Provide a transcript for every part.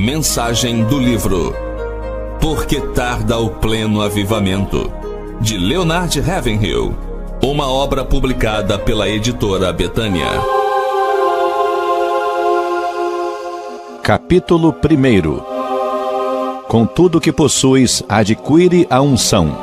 Mensagem do livro Por que tarda o pleno avivamento? De Leonard Ravenhill, uma obra publicada pela editora Betânia. Capítulo 1. Com tudo que possuis, adquire a unção.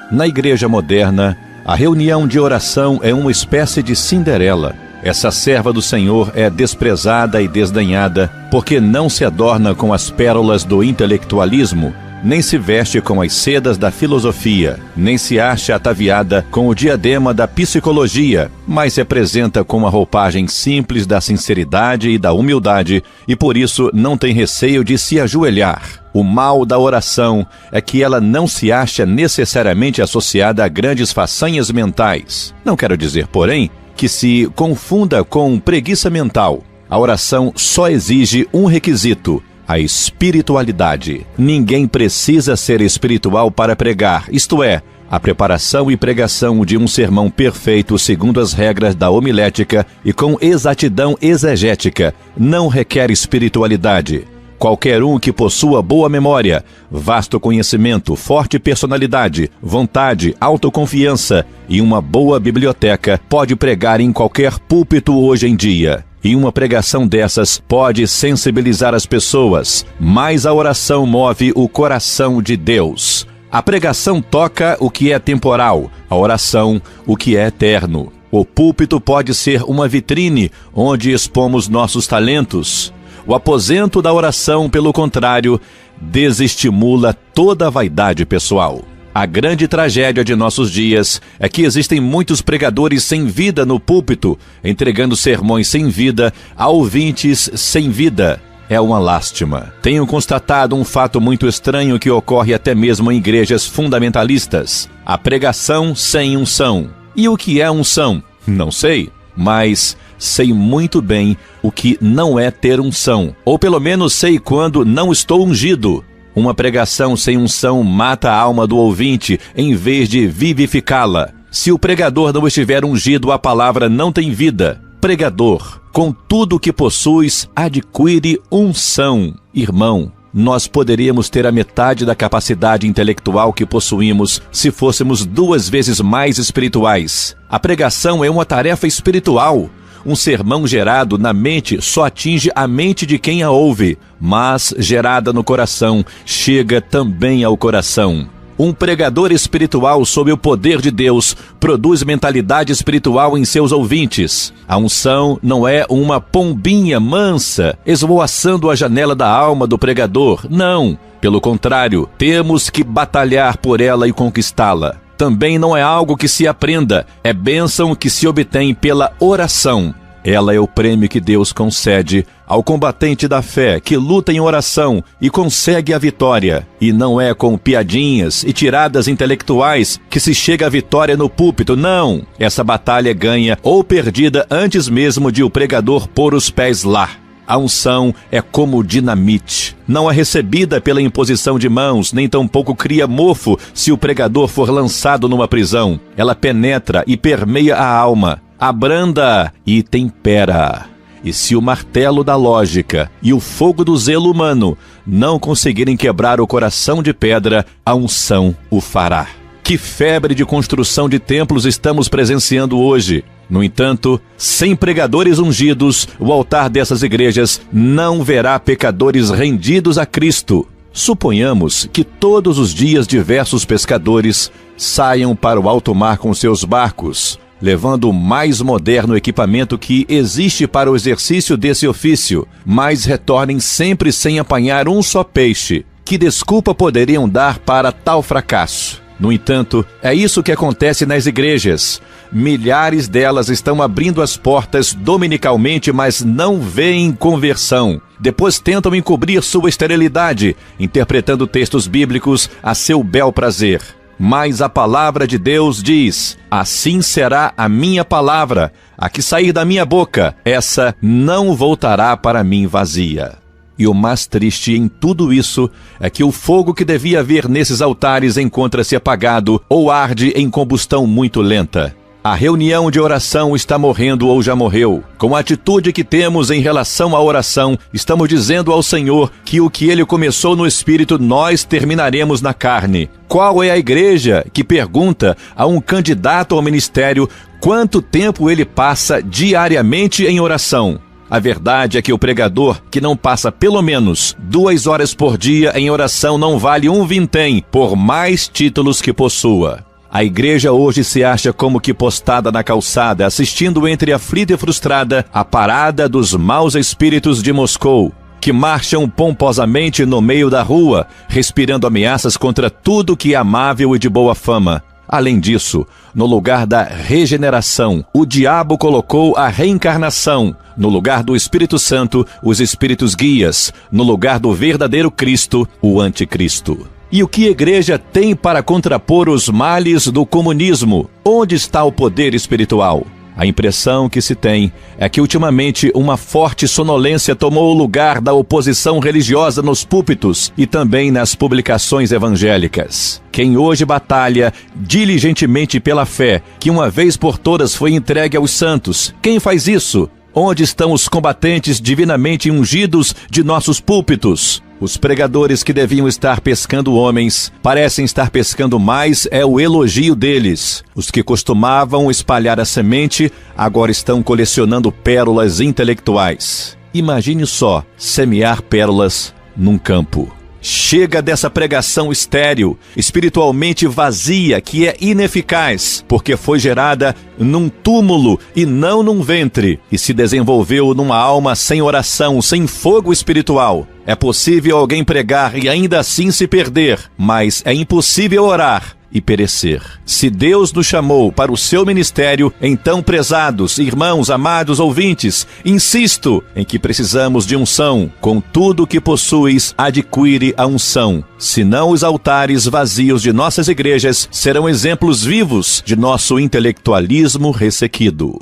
Na igreja moderna, a reunião de oração é uma espécie de Cinderela. Essa serva do Senhor é desprezada e desdenhada, porque não se adorna com as pérolas do intelectualismo, nem se veste com as sedas da filosofia, nem se acha ataviada com o diadema da psicologia, mas se apresenta com uma roupagem simples da sinceridade e da humildade, e por isso não tem receio de se ajoelhar. O mal da oração é que ela não se acha necessariamente associada a grandes façanhas mentais. Não quero dizer, porém, que se confunda com preguiça mental. A oração só exige um requisito: a espiritualidade. Ninguém precisa ser espiritual para pregar, isto é, a preparação e pregação de um sermão perfeito segundo as regras da homilética e com exatidão exegética não requer espiritualidade. Qualquer um que possua boa memória, vasto conhecimento, forte personalidade, vontade, autoconfiança e uma boa biblioteca pode pregar em qualquer púlpito hoje em dia. E uma pregação dessas pode sensibilizar as pessoas, mas a oração move o coração de Deus. A pregação toca o que é temporal, a oração o que é eterno. O púlpito pode ser uma vitrine onde expomos nossos talentos. O aposento da oração, pelo contrário, desestimula toda a vaidade pessoal. A grande tragédia de nossos dias é que existem muitos pregadores sem vida no púlpito, entregando sermões sem vida a ouvintes sem vida. É uma lástima. Tenho constatado um fato muito estranho que ocorre até mesmo em igrejas fundamentalistas: a pregação sem unção. E o que é unção? Não sei, mas sei muito bem o que não é ter unção, ou pelo menos sei quando não estou ungido. Uma pregação sem unção mata a alma do ouvinte em vez de vivificá-la. Se o pregador não estiver ungido, a palavra não tem vida. Pregador, com tudo o que possuis, adquire unção. Irmão, nós poderíamos ter a metade da capacidade intelectual que possuímos se fôssemos 2 vezes mais espirituais. A pregação é uma tarefa espiritual. Um sermão gerado na mente só atinge a mente de quem a ouve, mas gerada no coração, chega também ao coração. Um pregador espiritual sob o poder de Deus produz mentalidade espiritual em seus ouvintes. A unção não é uma pombinha mansa esvoaçando a janela da alma do pregador. Não, pelo contrário, temos que batalhar por ela e conquistá-la. Também não é algo que se aprenda, é bênção que se obtém pela oração. Ela é o prêmio que Deus concede ao combatente da fé que luta em oração e consegue a vitória. E não é com piadinhas e tiradas intelectuais que se chega à vitória no púlpito, não. Essa batalha é ganha ou perdida antes mesmo de o pregador pôr os pés lá. A unção é como dinamite. Não é recebida pela imposição de mãos, nem tampouco cria mofo se o pregador for lançado numa prisão. Ela penetra e permeia a alma, abranda e tempera. E se o martelo da lógica e o fogo do zelo humano não conseguirem quebrar o coração de pedra, a unção o fará. Que febre de construção de templos estamos presenciando hoje! No entanto, sem pregadores ungidos, o altar dessas igrejas não verá pecadores rendidos a Cristo. Suponhamos que todos os dias diversos pescadores saiam para o alto mar com seus barcos, levando o mais moderno equipamento que existe para o exercício desse ofício, mas retornem sempre sem apanhar um só peixe. Que desculpa poderiam dar para tal fracasso? No entanto, é isso que acontece nas igrejas. Milhares delas estão abrindo as portas dominicalmente, mas não veem conversão. Depois tentam encobrir sua esterilidade, interpretando textos bíblicos a seu bel prazer. Mas a palavra de Deus diz: assim será a minha palavra, a que sair da minha boca, essa não voltará para mim vazia. E o mais triste em tudo isso é que o fogo que devia haver nesses altares encontra-se apagado ou arde em combustão muito lenta. A reunião de oração está morrendo ou já morreu. Com a atitude que temos em relação à oração, estamos dizendo ao Senhor que o que Ele começou no Espírito, nós terminaremos na carne. Qual é a igreja que pergunta a um candidato ao ministério quanto tempo ele passa diariamente em oração? A verdade é que o pregador que não passa pelo menos 2 horas por dia em oração não vale um vintém, por mais títulos que possua. A igreja hoje se acha como que postada na calçada, assistindo entre aflita e frustrada a parada dos maus espíritos de Moscou, que marcham pomposamente no meio da rua, respirando ameaças contra tudo que é amável e de boa fama. Além disso, no lugar da regeneração, o diabo colocou a reencarnação. No lugar do Espírito Santo, os espíritos guias. No lugar do verdadeiro Cristo, o anticristo. E o que a igreja tem para contrapor os males do comunismo? Onde está o poder espiritual? A impressão que se tem é que ultimamente uma forte sonolência tomou o lugar da oposição religiosa nos púlpitos e também nas publicações evangélicas. Quem hoje batalha diligentemente pela fé, que uma vez por todas foi entregue aos santos, quem faz isso? Onde estão os combatentes divinamente ungidos de nossos púlpitos? Os pregadores que deviam estar pescando homens, parecem estar pescando mais o elogio deles. Os que costumavam espalhar a semente, agora estão colecionando pérolas intelectuais. Imagine só, semear pérolas num campo. Chega dessa pregação estéril, espiritualmente vazia, que é ineficaz, porque foi gerada num túmulo e não num ventre, e se desenvolveu numa alma sem oração, sem fogo espiritual. É possível alguém pregar e ainda assim se perder, mas é impossível orar e perecer. Se Deus nos chamou para o seu ministério, então, prezados, irmãos, amados ouvintes, insisto em que precisamos de unção. Com tudo o que possuis, adquire a unção. Senão os altares vazios de nossas igrejas serão exemplos vivos de nosso intelectualismo ressequido.